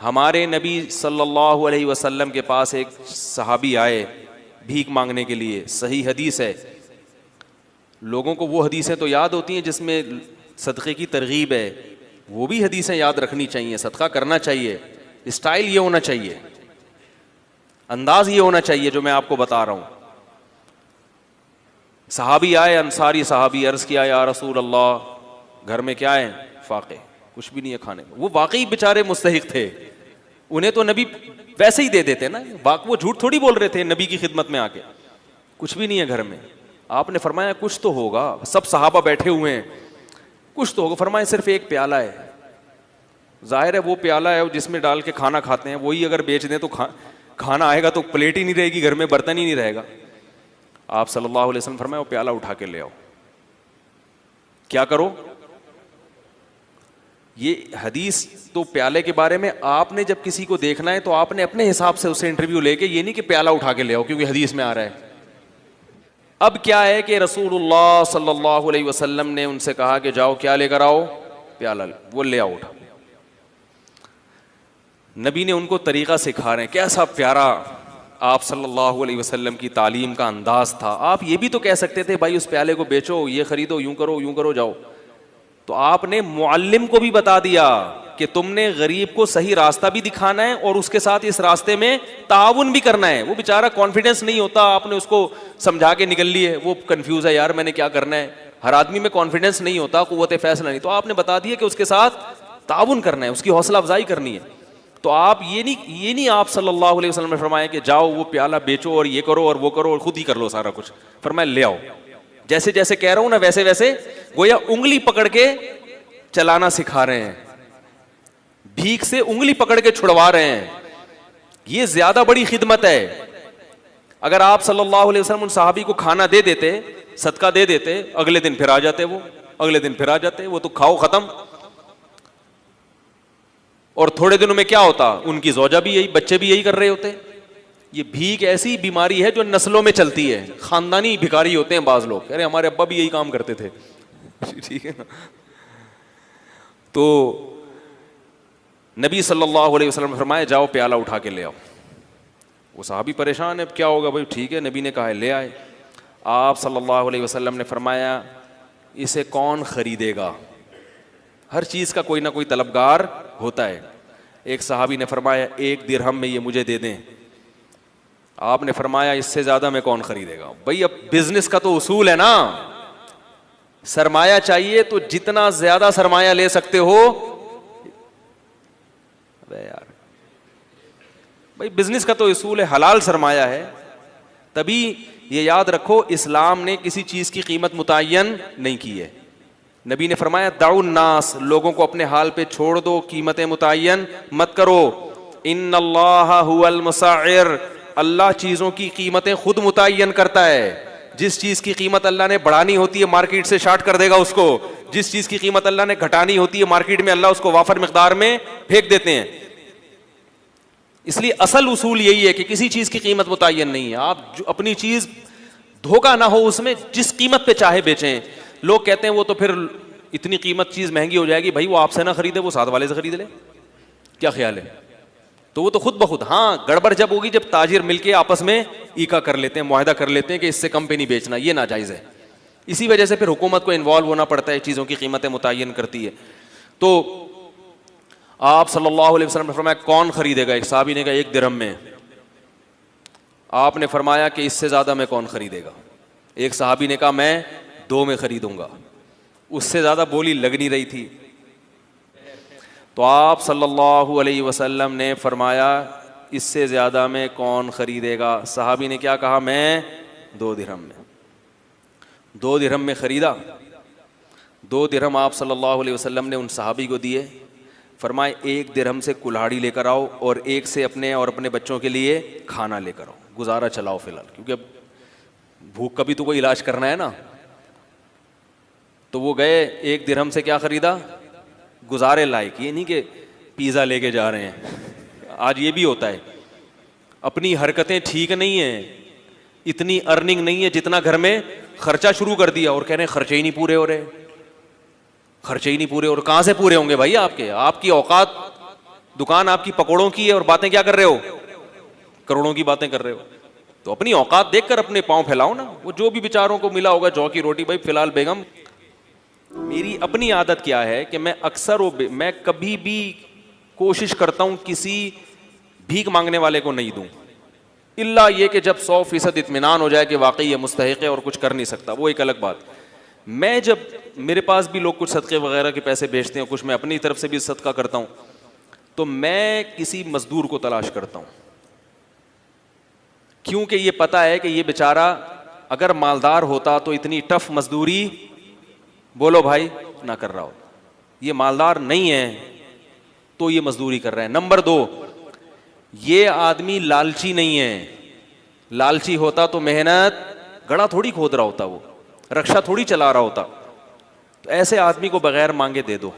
ہمارے نبی صلی اللہ علیہ وسلم کے پاس ایک صحابی آئے بھیک مانگنے کے لیے, صحیح حدیث ہے. لوگوں کو وہ حدیثیں تو یاد ہوتی ہیں جس میں صدقے کی ترغیب ہے, وہ بھی حدیثیں یاد رکھنی چاہیے. صدقہ کرنا چاہیے, اسٹائل یہ ہونا چاہیے, انداز یہ ہونا چاہیے جو میں آپ کو بتا رہا ہوں. صحابی آئے, انصاری صحابی, عرض کیا یا رسول اللہ گھر میں کیا ہے؟ فاقے, کچھ بھی نہیں ہے کھانے میں. وہ واقعی بیچارے مستحق تھے, انہیں تو نبی ویسے ہی دے دیتے نا, وہ جھوٹ تھوڑی بول رہے تھے نبی کی خدمت میں آ کے. کچھ بھی نہیں ہے گھر میں. آپ نے فرمایا کچھ تو ہوگا, سب صحابہ بیٹھے ہوئے ہیں, کچھ تو ہوگا. فرمایا صرف ایک پیالہ ہے. ظاہر ہے وہ پیالہ ہے جس میں ڈال کے کھانا کھاتے ہیں, وہی اگر بیچ دیں تو کھانا آئے گا تو پلیٹ ہی نہیں رہے گی گھر میں, برتن ہی نہیں رہے گا. آپ صلی اللہ علیہ وسلم فرمایا وہ پیالہ اٹھا کے لے آؤ. کیا کرو؟ یہ حدیث تو پیالے کے بارے میں, آپ نے جب کسی کو دیکھنا ہے تو آپ نے اپنے حساب سے اسے انٹرویو لے کے, یہ نہیں کہ پیالہ اٹھا کے لے آؤ کیونکہ حدیث میں آ رہا ہے. اب کیا ہے کہ رسول اللہ صلی اللہ علیہ وسلم نے ان سے کہا کہ جاؤ کیا لے کر آؤ؟ پیالہ. وہ لے آؤ. اٹھا. نبی نے ان کو طریقہ سکھا رہے ہیں, کیسا پیارا آپ صلی اللہ علیہ وسلم کی تعلیم کا انداز تھا. آپ یہ بھی تو کہہ سکتے تھے بھائی اس پیالے کو بیچو, یہ خریدو, یوں کرو جاؤ. تو آپ نے معلم کو بھی بتا دیا کہ تم نے غریب کو صحیح راستہ بھی دکھانا ہے اور اس کے ساتھ اس راستے میں تعاون بھی کرنا ہے. وہ بیچارہ کانفیڈنس نہیں ہوتا, آپ نے اس کو سمجھا کے نکل لیے, وہ کنفیوز ہے یار میں نے کیا کرنا ہے. ہر آدمی میں کانفیڈنس نہیں ہوتا, قوت فیصلہ نہیں, تو آپ نے بتا دیا کہ اس کے ساتھ تعاون کرنا ہے, اس کی حوصلہ افزائی کرنی ہے. تو آپ یہ نہیں آپ صلی اللہ علیہ وسلم نے فرمایا کہ جاؤ وہ پیالہ بیچو اور یہ کرو اور وہ کرو اور خود ہی کر لو سارا کچھ. فرمایا لے آؤ. جیسے جیسے کہہ رہا ہوں نا ویسے ویسے گویا انگلی پکڑ کے چلانا سکھا رہے ہیں, بھیک سے انگلی پکڑ کے چھڑوا رہے ہیں. یہ زیادہ بڑی خدمت ہے. اگر آپ صلی اللہ علیہ وسلم ان صحابی کو کھانا دے دیتے, صدقہ دے دیتے, اگلے دن پھر آ جاتے, وہ تو کھاؤ ختم. اور تھوڑے دنوں میں کیا ہوتا, ان کی زوجہ بھی یہی, بچے بھی یہی کر رہے ہوتے. یہ بھیک ایسی بیماری ہے جو نسلوں میں چلتی ہے. خاندانی بھکاری ہوتے ہیں بعض لوگ, ارے ہمارے ابا بھی یہی کام کرتے تھے. ٹھیک ہے نا. تو نبی صلی اللہ علیہ وسلم نے فرمایا جاؤ پیالہ اٹھا کے لے آؤ. وہ صحابی پریشان ہے, کیا ہوگا بھائی, ٹھیک ہے نبی نے کہا ہے لے آئے. آپ صلی اللہ علیہ وسلم نے فرمایا اسے کون خریدے گا؟ ہر چیز کا کوئی نہ کوئی طلبگار ہوتا ہے. ایک صحابی نے فرمایا 1 درہم میں یہ مجھے دے دیں. آپ نے فرمایا اس سے زیادہ میں کون خریدے گا؟ بھائی اب بزنس کا تو اصول ہے نا, سرمایہ چاہیے تو جتنا زیادہ سرمایہ لے سکتے ہو. یار بھائی بزنس کا تو اصول ہے, حلال سرمایہ ہے. تبھی یہ یاد رکھو اسلام نے کسی چیز کی قیمت متعین نہیں کی ہے. نبی نے فرمایا دعوا الناس, لوگوں کو اپنے حال پہ چھوڑ دو, قیمتیں متعین مت کرو. ان اللہ هو المسعر, اللہ چیزوں کی قیمتیں خود متعین کرتا ہے. جس چیز کی قیمت اللہ نے بڑھانی ہوتی ہے مارکیٹ سے شارٹ کر دے گا اس کو, جس چیز کی قیمت اللہ نے گھٹانی ہوتی ہے مارکیٹ میں اللہ اس کو وافر مقدار میں پھینک دیتے ہیں. اس لیے اصل اصول یہی ہے کہ کسی چیز کی قیمت متعین نہیں ہے. آپ اپنی چیز دھوکہ نہ ہو اس میں, جس قیمت پہ چاہے بیچیں. لوگ کہتے ہیں وہ تو پھر اتنی قیمت چیز مہنگی ہو جائے گی. بھائی وہ آپ سے نہ خریدے, وہ ساتھ والے سے خرید لے, کیا خیال ہے؟ تو وہ تو خود بخود, ہاں گڑبڑ جب ہوگی جب تاجر مل کے آپس میں ایکا کر لیتے ہیں, معاہدہ کر لیتے ہیں کہ اس سے کم پہ نہیں بیچنا, یہ ناجائز ہے. اسی وجہ سے پھر حکومت کو انوالو ہونا پڑتا ہے, چیزوں کی قیمتیں متعین کرتی ہے. تو آپ صلی اللہ علیہ وسلم نے فرمایا کون خریدے گا؟ ایک صحابی نے کہا 1 درہم میں. آپ نے فرمایا کہ اس سے زیادہ میں کون خریدے گا؟ ایک صحابی نے کہا میں 2 میں خریدوں گا. اس سے زیادہ بولی لگ نہیں رہی تھی. تو آپ صلی اللہ علیہ وسلم نے فرمایا اس سے زیادہ میں کون خریدے گا؟ صحابی نے کیا کہا؟ میں 2 درہم میں. 2 درہم میں خریدا. 2 درہم آپ صلی اللہ علیہ وسلم نے ان صحابی کو دیے. فرمائے 1 درہم سے کلہاڑی لے کر آؤ اور 1 سے اپنے اور اپنے بچوں کے لیے کھانا لے کر آؤ, گزارا چلاؤ فی الحال, کیونکہ اب بھوک کا بھی تو کوئی علاج کرنا ہے نا. تو وہ گئے 1 درہم سے کیا خریدا؟ گزارے لائق. یہ نہیں کہ پیزا لے کے جا رہے ہیں, آج یہ بھی ہوتا ہے. اپنی حرکتیں ٹھیک نہیں ہیں, اتنی ارننگ نہیں ہے جتنا گھر میں خرچہ شروع کر دیا, اور کہہ رہے ہیں خرچے ہی نہیں پورے ہو رہے, خرچے ہی نہیں پورے. اور کہاں سے پورے ہوں گے بھائی آپ کے؟ آپ کی اوقات دکان آپ کی پکوڑوں کی ہے اور باتیں کیا کر رہے ہو؟ کروڑوں کی باتیں کر رہے ہو. تو اپنی اوقات دیکھ کر اپنے پاؤں پھیلاؤ نا. وہ جو بھی بیچاروں کو ملا ہوگا جو کی روٹی, بھائی فی الحال بیگم میری اپنی عادت کیا ہے کہ میں اکثر میں کبھی بھی کوشش کرتا ہوں کسی بھیک مانگنے والے کو نہیں دوں, الا یہ کہ جب 100% اطمینان ہو جائے کہ واقعی یہ مستحق ہے اور کچھ کر نہیں سکتا, وہ ایک الگ بات. میں جب میرے پاس بھی لوگ کچھ صدقے وغیرہ کے پیسے بھیجتے ہیں, کچھ میں اپنی طرف سے بھی صدقہ کرتا ہوں, تو میں کسی مزدور کو تلاش کرتا ہوں, کیونکہ یہ پتا ہے کہ یہ بیچارہ اگر مالدار ہوتا تو اتنی ٹف مزدوری, بولو بھائی, نہ کر رہا ہوتا. یہ مالدار نہیں ہے تو یہ مزدوری کر رہے ہیں. نمبر 2, یہ آدمی لالچی نہیں ہے. لالچی ہوتا تو محنت گڑا تھوڑی کھود رہا ہوتا, وہ رکشا تھوڑی چلا رہا ہوتا. تو ایسے آدمی کو بغیر مانگے دے دو,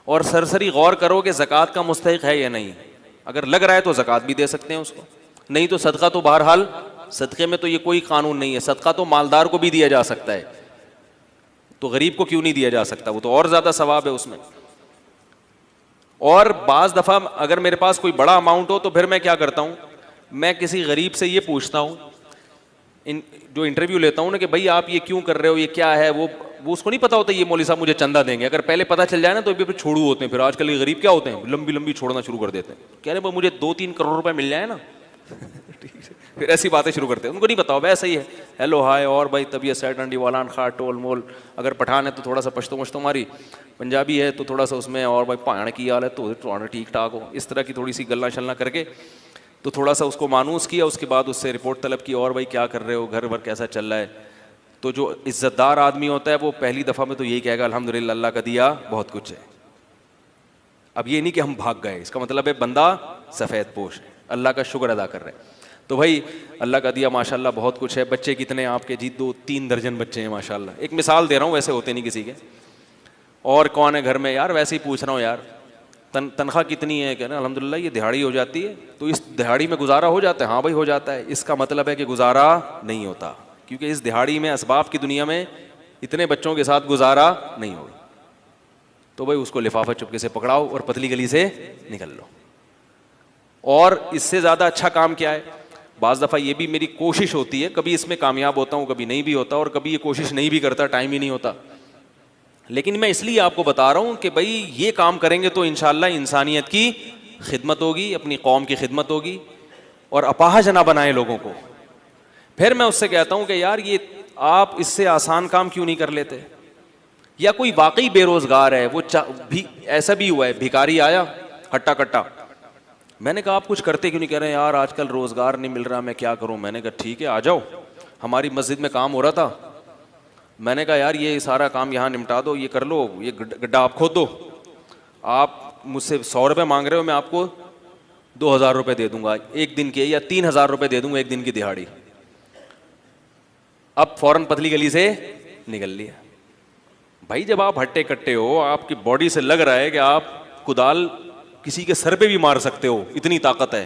اور سرسری غور کرو کہ زکوٰۃ کا مستحق ہے یا نہیں. اگر لگ رہا ہے تو زکوٰۃ بھی دے سکتے ہیں اس کو, نہیں تو صدقہ تو بہرحال, صدقے میں تو یہ کوئی قانون نہیں ہے, صدقہ تو مالدار کو بھی دیا جا سکتا ہے, تو غریب کو کیوں نہیں دیا جا سکتا؟ وہ تو اور زیادہ ثواب ہے اس میں. اور بعض دفعہ اگر میرے پاس کوئی بڑا اماؤنٹ ہو تو پھر میں کیا کرتا ہوں, میں کسی غریب سے یہ پوچھتا ہوں, جو انٹرویو لیتا ہوں نا, کہ بھائی آپ یہ کیوں کر رہے ہو, یہ کیا ہے. وہ اس کو نہیں پتا ہوتا یہ مولوی صاحب مجھے چندہ دیں گے. اگر پہلے پتا چل جائے نا تو پھر چھوڑو ہوتے ہیں. پھر آج کل یہ غریب کیا ہوتے ہیں, لمبی لمبی چھوڑنا شروع کر دیتے ہیں. کہہ رہے ہیں مجھے 2-3 کروڑ روپے مل جائے نا, پھر ایسی باتیں شروع کرتے ہیں. ان کو نہیں پتا, ویسے ہی ہے, ہیلو ہائے, اور بھائی طبیعت سیٹ انڈی والان خاٹ ٹول مول. اگر پٹھان ہے تو تھوڑا سا پشتو مشتو ماری, پنجابی ہے تو تھوڑا سا اس میں, اور بھائی پہاڑ کی حال ہے تو ٹھیک ٹھاک ہو. اس طرح کی تھوڑی سی گلا شلنا کر کے تو تھوڑا سا اس کو مانوس کیا. اس کے بعد اس سے رپورٹ طلب کی, اور بھائی کیا کر رہے ہو, گھر ور کیسا چل رہا ہے. تو جو عزت دار آدمی ہوتا ہے وہ پہلی دفعہ میں تو یہی کہے گا الحمدللہ اللہ کا دیا بہت کچھ ہے. اب یہ نہیں کہ ہم بھاگ گئے, اس کا مطلب ہے بندہ سفید پوش ہے, اللہ کا شکر ادا کر رہے ہیں. تو بھائی اللہ کا دیا ماشاءاللہ بہت کچھ ہے. بچے کتنے آپ کے؟ جی 2-3 درجن بچے ہیں ماشاءاللہ. ایک مثال دے رہا ہوں, ویسے ہوتے نہیں کسی کے. اور کون ہے گھر میں؟ یار ویسے ہی پوچھ رہا ہوں یار, تنخواہ کتنی ہے؟ کہنا الحمدللہ یہ دہاڑی ہو جاتی ہے. تو اس دہاڑی میں گزارا ہو جاتا ہے؟ ہاں بھائی ہو جاتا ہے. اس کا مطلب ہے کہ گزارا نہیں ہوتا, کیونکہ اس دہاڑی میں اسباب کی دنیا میں اتنے بچوں کے ساتھ گزارا نہیں ہوگا. تو بھائی اس کو لفافہ چپکے سے پکڑاؤ اور پتلی گلی سے نکل لو. اور اس سے زیادہ اچھا کام کیا ہے؟ بعض دفعہ یہ بھی میری کوشش ہوتی ہے, کبھی اس میں کامیاب ہوتا ہوں کبھی نہیں بھی ہوتا, اور کبھی یہ کوشش نہیں بھی کرتا, ٹائم ہی نہیں ہوتا. لیکن میں اس لیے آپ کو بتا رہا ہوں کہ بھائی یہ کام کریں گے تو انشاءاللہ انسانیت کی خدمت ہوگی, اپنی قوم کی خدمت ہوگی, اور اپاہج نہ بنائیں لوگوں کو. پھر میں اس سے کہتا ہوں کہ یار یہ آپ اس سے آسان کام کیوں نہیں کر لیتے؟ یا کوئی واقعی بے روزگار ہے, وہ ایسا بھی ہوا ہے, بھکاری آیا ہٹا کٹا, میں نے کہا آپ کچھ کرتے کیوں نہیں؟ کہہ رہے ہیں یار آج کل روزگار نہیں مل رہا, میں کیا کروں. میں نے کہا ٹھیک ہے آ جاؤ, ہماری مسجد میں کام ہو رہا تھا. میں نے کہا یار یہ سارا کام یہاں نمٹا دو, یہ کر لو, یہ گڈھا آپ کھود دو. آپ مجھ سے 100 روپے مانگ رہے ہو, میں آپ کو 2000 روپے دے دوں گا ایک دن کے, یا 3000 روپے دے دوں گا ایک دن کی دہاڑی. اب فوراً پتلی گلی سے نکل لیا. بھائی جب آپ ہٹے کٹے ہو, آپ کی باڈی سے لگ رہا ہے کہ آپ کدال کسی کے سر پہ بھی مار سکتے ہو, اتنی طاقت ہے,